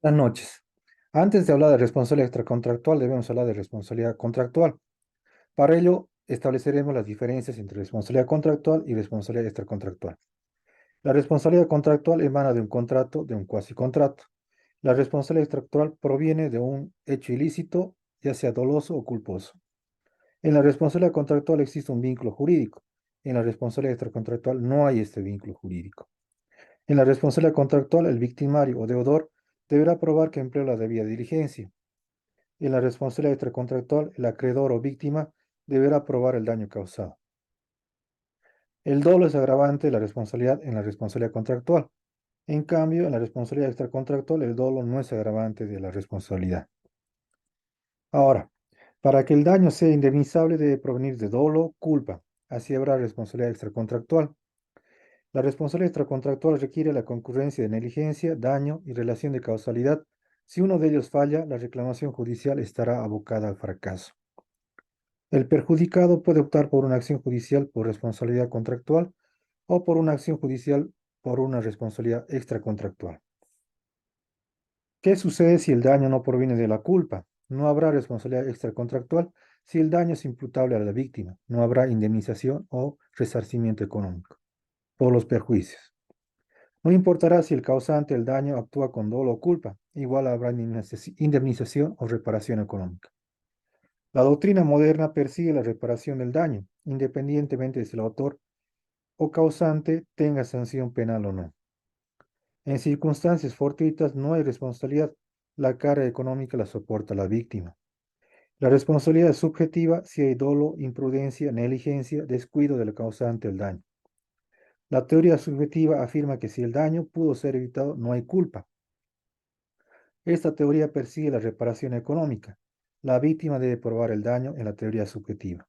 Buenas noches. Antes de hablar de responsabilidad extracontractual, debemos hablar de responsabilidad contractual. Para ello, estableceremos las diferencias entre responsabilidad contractual y responsabilidad extracontractual. La responsabilidad contractual emana de un contrato, de un cuasicontrato. La responsabilidad extracontractual proviene de un hecho ilícito, ya sea doloso o culposo. En la responsabilidad contractual existe un vínculo jurídico. En la responsabilidad extracontractual no hay este vínculo jurídico. En la responsabilidad contractual, el victimario o deudor deberá probar que empleó la debida diligencia. En la responsabilidad extracontractual, el acreedor o víctima deberá probar el daño causado. El dolo es agravante de la responsabilidad en la responsabilidad contractual. En cambio, en la responsabilidad extracontractual, el dolo no es agravante de la responsabilidad. Ahora, para que el daño sea indemnizable debe provenir de dolo o culpa. Así habrá responsabilidad extracontractual. La responsabilidad extracontractual requiere la concurrencia de negligencia, daño y relación de causalidad. Si uno de ellos falla, la reclamación judicial estará abocada al fracaso. El perjudicado puede optar por una acción judicial por responsabilidad contractual o por una acción judicial por una responsabilidad extracontractual. ¿Qué sucede si el daño no proviene de la culpa? No habrá responsabilidad extracontractual si el daño es imputable a la víctima. No habrá indemnización o resarcimiento económico por los perjuicios. No importará si el causante del daño actúa con dolo o culpa, igual habrá indemnización o reparación económica. La doctrina moderna persigue la reparación del daño, independientemente de si el autor o causante tenga sanción penal o no. En circunstancias fortuitas no hay responsabilidad, la carga económica la soporta la víctima. La responsabilidad es subjetiva si hay dolo, imprudencia, negligencia, descuido del causante del daño. La teoría subjetiva afirma que si el daño pudo ser evitado, no hay culpa. Esta teoría persigue la reparación económica. La víctima debe probar el daño en la teoría subjetiva.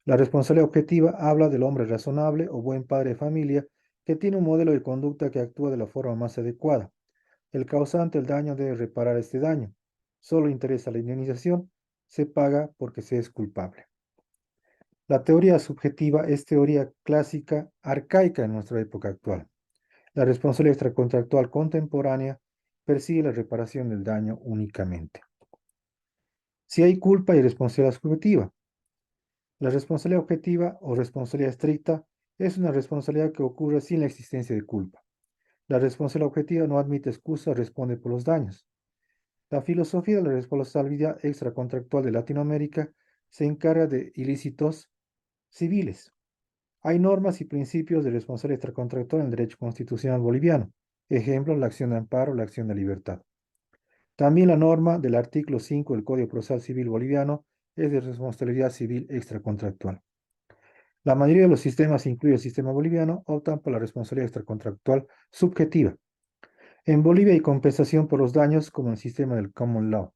La responsabilidad objetiva habla del hombre razonable o buen padre de familia que tiene un modelo de conducta que actúa de la forma más adecuada. El causante del daño debe reparar este daño. Solo interesa la indemnización, se paga porque se es culpable. La teoría subjetiva es teoría clásica arcaica en nuestra época actual. La responsabilidad extracontractual contemporánea persigue la reparación del daño únicamente. Si hay culpa y responsabilidad subjetiva, la responsabilidad objetiva o responsabilidad estricta es una responsabilidad que ocurre sin la existencia de culpa. La responsabilidad objetiva no admite excusa, responde por los daños. La filosofía de la responsabilidad extracontractual de Latinoamérica se encarga de ilícitos civiles. Hay normas y principios de responsabilidad extracontractual en el derecho constitucional boliviano. Ejemplo, la acción de amparo, la acción de libertad. También la norma del artículo 5 del Código Procesal Civil boliviano es de responsabilidad civil extracontractual. La mayoría de los sistemas, incluido el sistema boliviano, optan por la responsabilidad extracontractual subjetiva. En Bolivia hay compensación por los daños como en el sistema del common law.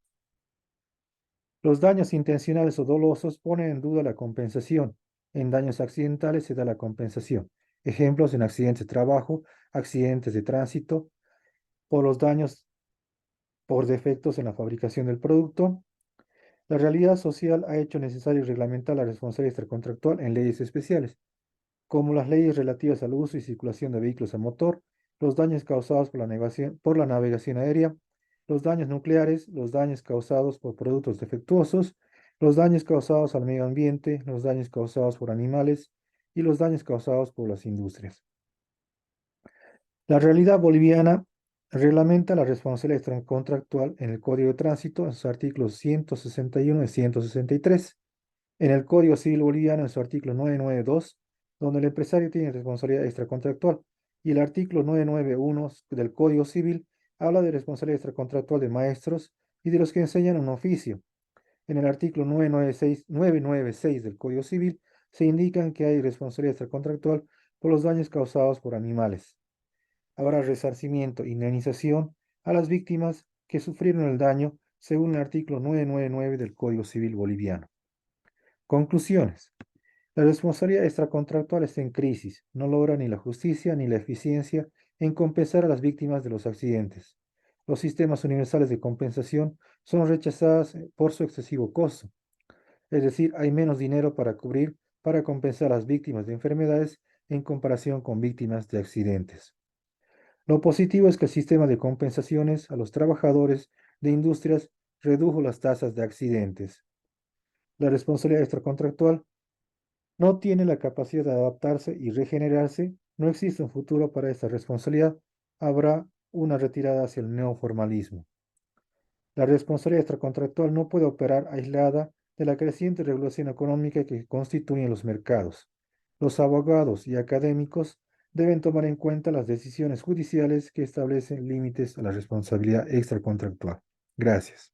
Los daños intencionales o dolosos ponen en duda la compensación. En daños accidentales se da la compensación. Ejemplos en accidentes de trabajo, accidentes de tránsito, por los daños por defectos en la fabricación del producto. La realidad social ha hecho necesario reglamentar la responsabilidad extracontractual en leyes especiales, como las leyes relativas al uso y circulación de vehículos a motor, los daños causados por la navegación aérea, los daños nucleares, los daños causados por productos defectuosos, los daños causados al medio ambiente, los daños causados por animales y los daños causados por las industrias. La realidad boliviana reglamenta la responsabilidad extracontractual en el Código de Tránsito en sus artículos 161 y 163, en el Código Civil Boliviano en su artículo 992, donde el empresario tiene responsabilidad extracontractual, y el artículo 991 del Código Civil habla de responsabilidad extracontractual de maestros y de los que enseñan un oficio. En el artículo 996 del Código Civil se indican que hay responsabilidad extracontractual por los daños causados por animales. Habrá resarcimiento, indemnización a las víctimas que sufrieron el daño según el artículo 999 del Código Civil boliviano. Conclusiones. La responsabilidad extracontractual está en crisis. No logra ni la justicia ni la eficiencia en compensar a las víctimas de los accidentes. Los sistemas universales de compensación son rechazados por su excesivo costo. Es decir, hay menos dinero para compensar a las víctimas de enfermedades en comparación con víctimas de accidentes. Lo positivo es que el sistema de compensaciones a los trabajadores de industrias redujo las tasas de accidentes. La responsabilidad extracontractual no tiene la capacidad de adaptarse y regenerarse. No existe un futuro para esta responsabilidad. Habrá una retirada hacia el neoformalismo. La responsabilidad extracontractual no puede operar aislada de la creciente regulación económica que constituyen los mercados. Los abogados y académicos deben tomar en cuenta las decisiones judiciales que establecen límites a la responsabilidad extracontractual. Gracias.